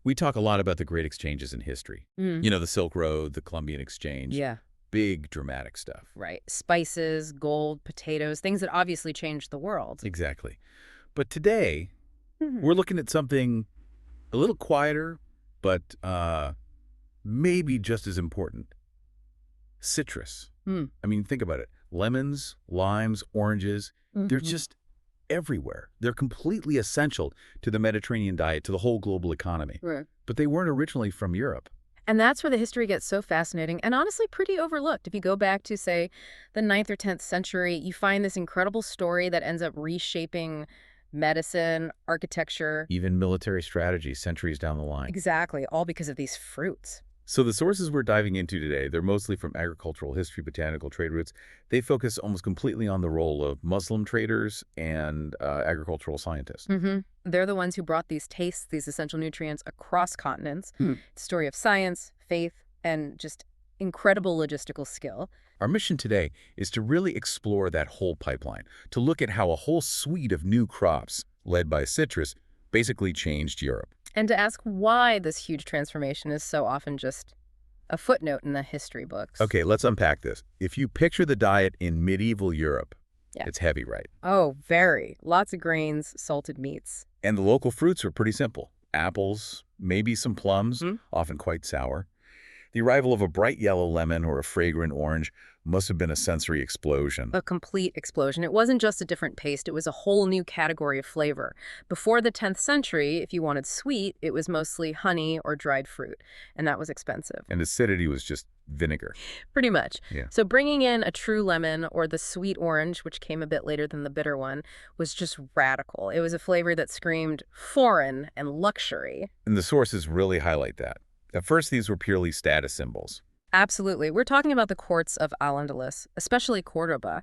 We talk a lot about the great exchanges in history. Mm. You know, the Silk Road, the Columbian Exchange. Yeah, Big, dramatic stuff. right. Spices, gold, potatoes, things that obviously changed the world. Exactly. But today, Mhm. we're looking at something a little quieter, but maybe just as important. Citrus. Mm. I mean, think about it. Lemons, limes, oranges, they're Mhm. just everywhere. They're completely essential to the Mediterranean diet, to the whole global economy. Right. But they weren't originally from Europe. And that's where the history gets so fascinating and honestly pretty overlooked. If you go back to, say, the 9th or 10th century, you find this incredible story that ends up reshaping medicine, architecture. Even military strategy centuries down the line. Exactly, all because of these fruits. So the sources we're diving into today, they're mostly from agricultural history, botanical trade routes. They focus almost completely on the role of Muslim traders and agricultural scientists. They're the ones who brought these tastes, these essential nutrients across continents. Hmm. It's a story of science, faith, and just incredible logistical skill. Our mission today is to really explore that whole pipeline, to look at how a whole suite of new crops, led by citrus, basically changed Europe. And to ask why this huge transformation is so often just a footnote in the history books. Okay, let's unpack this. If you picture the diet in medieval Europe, Yeah. it's heavy, right? Oh, very. Lots of grains, salted meats. And the local fruits are pretty simple. Apples, maybe some plums, Hmm? often quite sour. The arrival of a bright yellow lemon or a fragrant orange must have been a sensory explosion. A complete explosion. It wasn't just a different paste, it was a whole new category of flavor. Before the 10th century, if you wanted sweet, it was mostly honey or dried fruit, and that was expensive. And acidity was just vinegar. Pretty much. Yeah. So bringing in a true lemon or the sweet orange, which came a bit later than the bitter one, was just radical. It was a flavor that screamed foreign and luxury. And the sources really highlight that. At first, these were purely status symbols. Absolutely. We're talking about the courts of al-Andalus, especially Cordoba.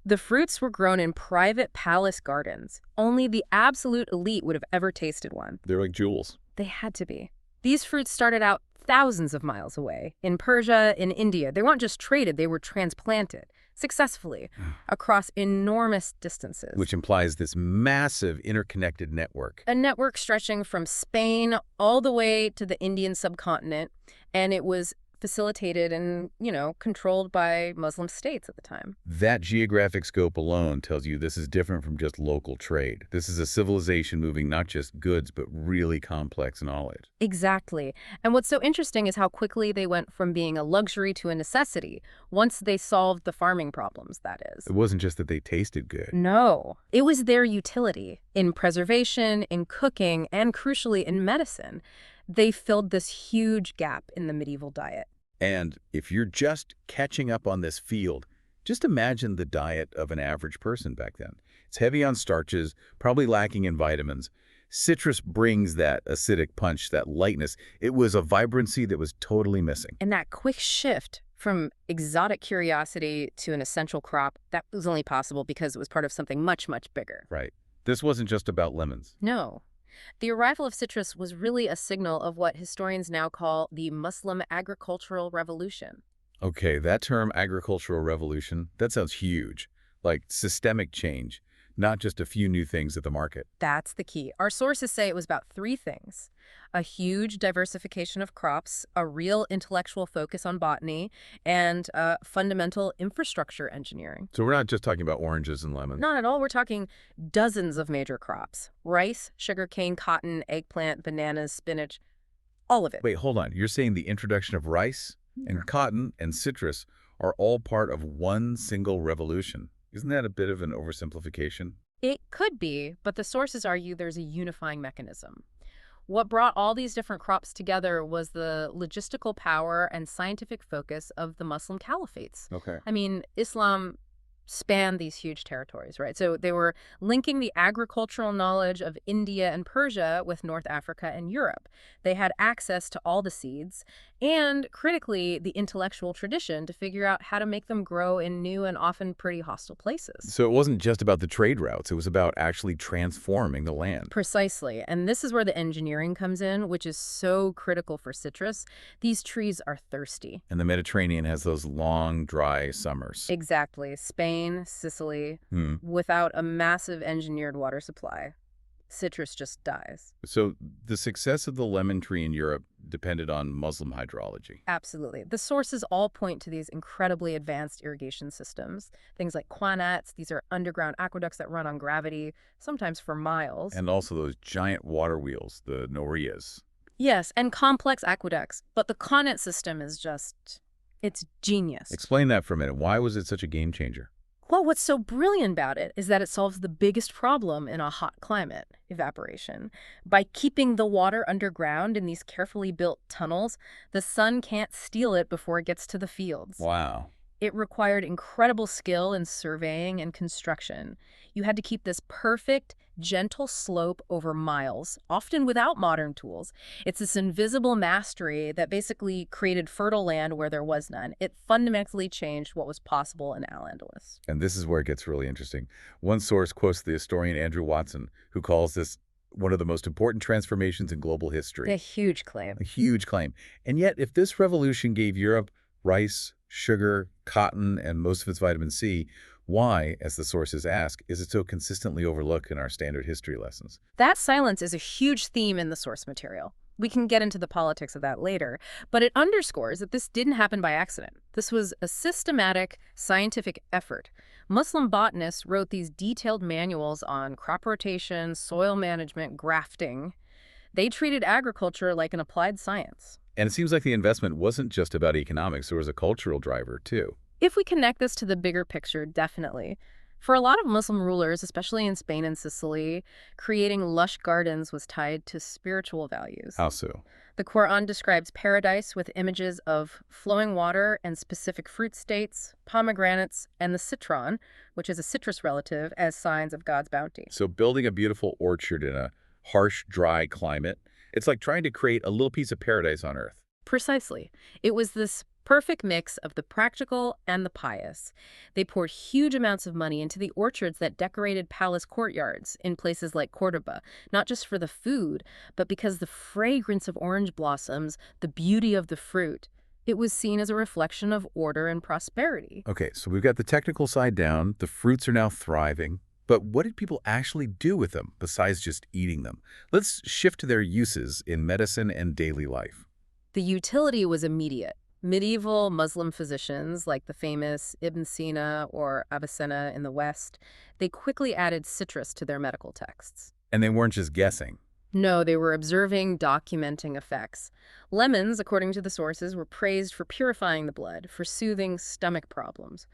The fruits were grown in private palace gardens. Only the absolute elite would have ever tasted one. They're like jewels. They had to be. These fruits started out thousands of miles away, in Persia, in India. They weren't just traded, they were transplanted successfully across enormous distances. Which implies this massive interconnected network. A network stretching from Spain all the way to the Indian subcontinent, and it was facilitated and, controlled by Muslim states at the time. That geographic scope alone tells you this is different from just local trade. This is a civilization moving not just goods, but really complex knowledge. Exactly. And what's so interesting is how quickly they went from being a luxury to a necessity once they solved the farming problems, that is. It wasn't just that they tasted good. No, it was their utility in preservation, in cooking, and crucially in medicine. They filled this huge gap in the medieval diet. And if you're just catching up on this field, just imagine the diet of an average person back then. It's heavy on starches, probably lacking in vitamins. Citrus brings that acidic punch, that lightness. It was a vibrancy that was totally missing. And that quick shift from exotic curiosity to an essential crop, that was only possible because it was part of something much, much bigger. Right. This wasn't just about lemons. No. The arrival of citrus was really a signal of what historians now call the Muslim agricultural revolution. Okay, that term, agricultural revolution, that sounds huge. Like systemic change, not just a few new things at the market. That's the key. Our sources say it was about three things: a huge diversification of crops, a real intellectual focus on botany, and fundamental infrastructure engineering. So we're not just talking about oranges and lemons. Not at all. We're talking dozens of major crops: rice, sugarcane, cotton, eggplant, bananas, spinach, all of it. Wait, hold on. You're saying the introduction of rice and cotton and citrus are all part of one single revolution? Isn't that a bit of an oversimplification? It could be, but the sources argue there's a unifying mechanism. What brought all these different crops together was the logistical power and scientific focus of the Muslim caliphates. Okay. I mean, Islam spanned these huge territories, right? So they were linking the agricultural knowledge of India and Persia with North Africa and Europe. They had access to all the seeds and, critically, the intellectual tradition to figure out how to make them grow in new and often pretty hostile places. So it wasn't just about the trade routes. It was about actually transforming the land. Precisely. And this is where the engineering comes in, which is so critical for citrus. These trees are thirsty. And the Mediterranean has those long, dry summers. Exactly. Spain, Sicily, without a massive engineered water supply. Citrus just dies. So the success of the lemon tree in Europe depended on Muslim hydrology. Absolutely. The sources all point to these incredibly advanced irrigation systems. Things like quanats, these are underground aqueducts that run on gravity, sometimes for miles. And also those giant water wheels, the norias. Yes, and complex aqueducts. But the Connaught system is just, it's genius. Explain that for a minute. Why was it such a game changer? Well, what's so brilliant about it is that it solves the biggest problem in a hot climate, evaporation. By keeping the water underground in these carefully built tunnels, the sun can't steal it before it gets to the fields. Wow. It required incredible skill in surveying and construction. You had to keep this perfect, gentle slope over miles, often without modern tools. It's this invisible mastery that basically created fertile land where there was none. It fundamentally changed what was possible in al-Andalus. And this is where it gets really interesting. One source quotes the historian Andrew Watson, who calls this one of the most important transformations in global history. A huge claim. A huge claim. And yet, if this revolution gave Europe rice, sugar, cotton, and most of its vitamin C, why, as the sources ask, is it so consistently overlooked in our standard history lessons? That silence is a huge theme in the source material. We can get into the politics of that later, but it underscores that this didn't happen by accident. This was a systematic, scientific effort. Muslim botanists wrote these detailed manuals on crop rotation, soil management, grafting. They treated agriculture like an applied science. And it seems like the investment wasn't just about economics, there was a cultural driver, too. If we connect this to the bigger picture, definitely. For a lot of Muslim rulers, especially in Spain and Sicily, creating lush gardens was tied to spiritual values. How so? The Quran describes paradise with images of flowing water and specific fruit states, pomegranates, and the citron, which is a citrus relative, as signs of God's bounty. So building a beautiful orchard in a harsh, dry climate, it's like trying to create a little piece of paradise on Earth. Precisely. It was this perfect mix of the practical and the pious. They poured huge amounts of money into the orchards that decorated palace courtyards in places like Cordoba, not just for the food, but because the fragrance of orange blossoms, the beauty of the fruit, it was seen as a reflection of order and prosperity. Okay, so we've got the technical side down, the fruits are now thriving, but what did people actually do with them besides just eating them? Let's shift to their uses in medicine and daily life. The utility was immediate. Medieval Muslim physicians, like the famous Ibn Sina or Avicenna in the West, they quickly added citrus to their medical texts. And they weren't just guessing. No, they were observing, documenting effects. Lemons, according to the sources, were praised for purifying the blood, for soothing stomach problems.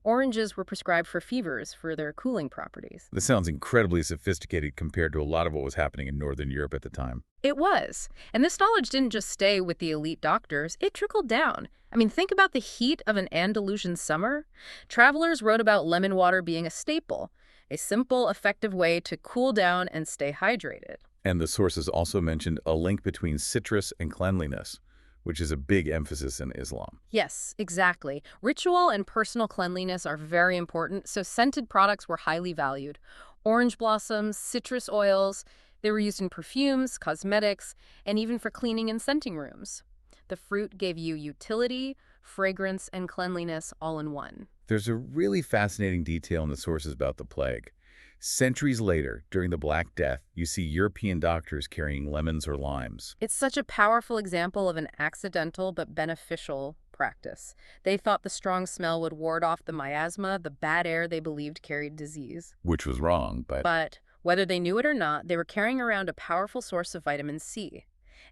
Oranges were prescribed for fevers for their cooling properties. This sounds incredibly sophisticated compared to a lot of what was happening in Northern Europe at the time. It was. And this knowledge didn't just stay with the elite doctors, it trickled down. I mean, think about the heat of an Andalusian summer. Travelers wrote about lemon water being a staple, a simple, effective way to cool down and stay hydrated. And the sources also mentioned a link between citrus and cleanliness, which is a big emphasis in Islam. Yes, exactly. Ritual and personal cleanliness are very important, so scented products were highly valued. Orange blossoms, citrus oils, they were used in perfumes, cosmetics, and even for cleaning and scenting rooms. The fruit gave you utility, fragrance, and cleanliness all in one. There's a really fascinating detail in the sources about the plague. Centuries later, during the Black Death, you see European doctors carrying lemons or limes. It's such a powerful example of an accidental but beneficial practice. They thought the strong smell would ward off the miasma, the bad air they believed carried disease. Which was wrong, but... But whether they knew it or not, they were carrying around a powerful source of vitamin C,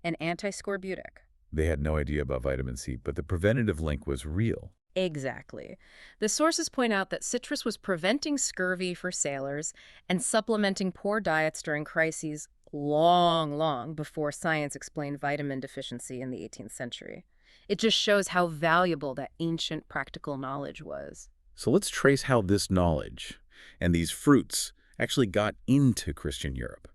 an antiscorbutic. They had no idea about vitamin C, but the preventative link was real. Exactly. The sources point out that citrus was preventing scurvy for sailors and supplementing poor diets during crises long before science explained vitamin deficiency in the 18th century. It just shows how valuable that ancient practical knowledge was. So let's trace how this knowledge and these fruits actually got into Christian Europe.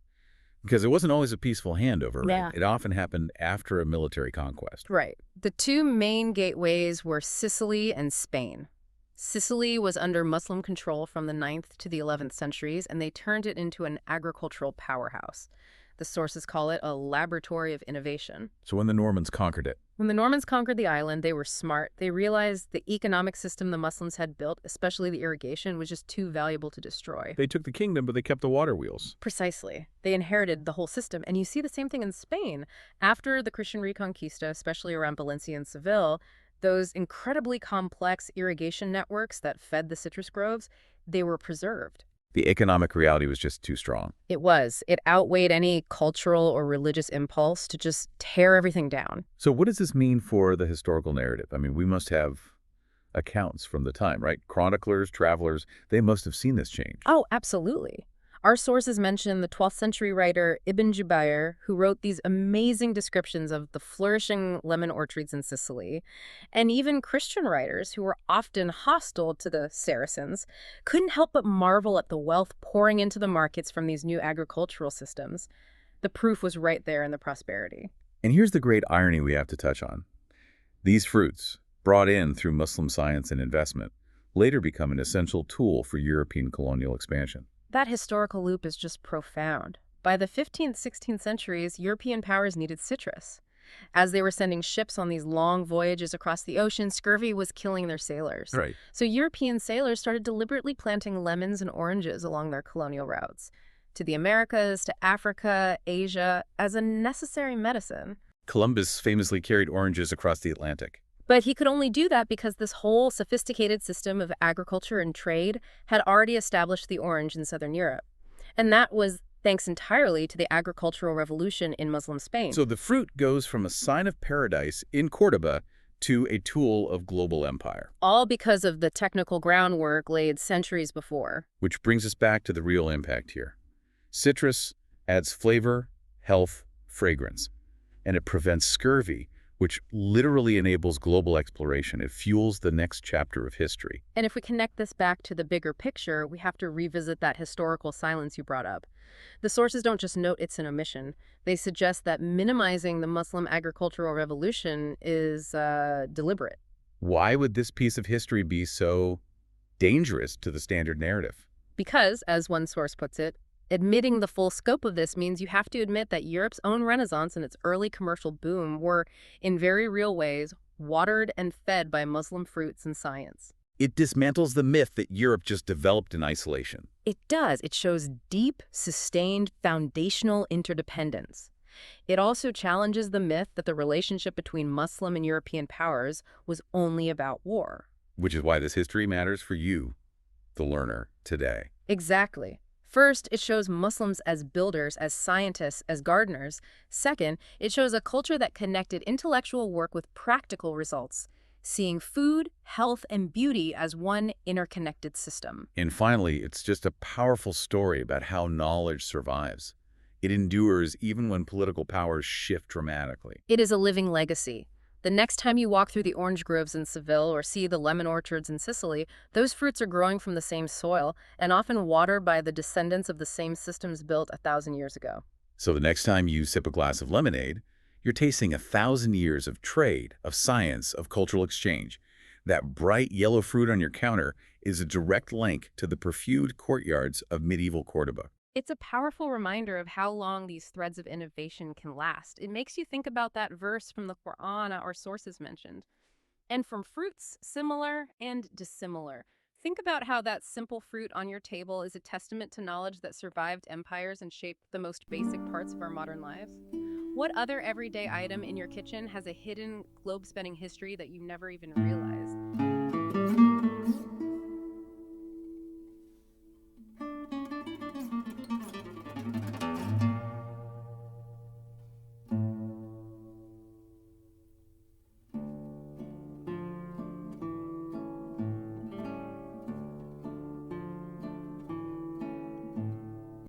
Because it wasn't always a peaceful handover, right? Yeah. It often happened after a military conquest. Right. The two main gateways were Sicily and Spain. Sicily was under Muslim control from the 9th to the 11th centuries, and they turned it into an agricultural powerhouse. The sources call it a laboratory of innovation. So when the Normans conquered it, When the Normans conquered the island, they were smart. They realized the economic system the Muslims had built, especially the irrigation, was just too valuable to destroy. They took the kingdom, but they kept the water wheels. Precisely. They inherited the whole system. And you see the same thing in Spain. After the Christian Reconquista, especially around Valencia and Seville, those incredibly complex irrigation networks that fed the citrus groves, they were preserved. The economic reality was just too strong. It was. It outweighed any cultural or religious impulse to just tear everything down. So what does this mean for the historical narrative? I mean, we must have accounts from the time, right? Chroniclers, travelers, they must have seen this change. Oh, absolutely. Our sources mention the 12th century writer Ibn Jubayr, who wrote these amazing descriptions of the flourishing lemon orchards in Sicily. And even Christian writers, who were often hostile to the Saracens, couldn't help but marvel at the wealth pouring into the markets from these new agricultural systems. The proof was right there in the prosperity. And here's the great irony we have to touch on. These fruits, brought in through Muslim science and investment, later become an essential tool for European colonial expansion. That historical loop is just profound. By the 15th, 16th centuries, European powers needed citrus. As they were sending ships on these long voyages across the ocean, scurvy was killing their sailors. Right. So European sailors started deliberately planting lemons and oranges along their colonial routes, to the Americas, to Africa, Asia, as a necessary medicine. Columbus famously carried oranges across the Atlantic. But he could only do that because this whole sophisticated system of agriculture and trade had already established the orange in southern Europe. And that was thanks entirely to the agricultural revolution in Muslim Spain. So the fruit goes from a sign of paradise in Cordoba to a tool of global empire. All because of the technical groundwork laid centuries before. Which brings us back to the real impact here. Citrus adds flavor, health, fragrance, and it prevents scurvy, which literally enables global exploration. It fuels the next chapter of history. And if we connect this back to the bigger picture, we have to revisit that historical silence you brought up. The sources don't just note it's an omission. They suggest that minimizing the Muslim agricultural revolution is deliberate. Why would this piece of history be so dangerous to the standard narrative? Because, as one source puts it, admitting the full scope of this means you have to admit that Europe's own Renaissance and its early commercial boom were, in very real ways, watered and fed by Muslim fruits and science. It dismantles the myth that Europe just developed in isolation. It does. It shows deep, sustained, foundational interdependence. It also challenges the myth that the relationship between Muslim and European powers was only about war. Which is why this history matters for you, the learner, today. Exactly. First, it shows Muslims as builders, as scientists, as gardeners. Second, it shows a culture that connected intellectual work with practical results, seeing food, health, and beauty as one interconnected system. And finally, it's just a powerful story about how knowledge survives. It endures even when political powers shift dramatically. It is a living legacy. The next time you walk through the orange groves in Seville or see the lemon orchards in Sicily, those fruits are growing from the same soil and often watered by the descendants of the same systems built 1,000 years ago. So the next time you sip a glass of lemonade, you're tasting 1,000 years of trade, of science, of cultural exchange. That bright yellow fruit on your counter is a direct link to the perfumed courtyards of medieval Cordoba. It's a powerful reminder of how long these threads of innovation can last. It makes you think about that verse from the Quran our sources mentioned. And from fruits, similar and dissimilar. Think about how that simple fruit on your table is a testament to knowledge that survived empires and shaped the most basic parts of our modern lives. What other everyday item in your kitchen has a hidden globe-spanning history that you never even realized?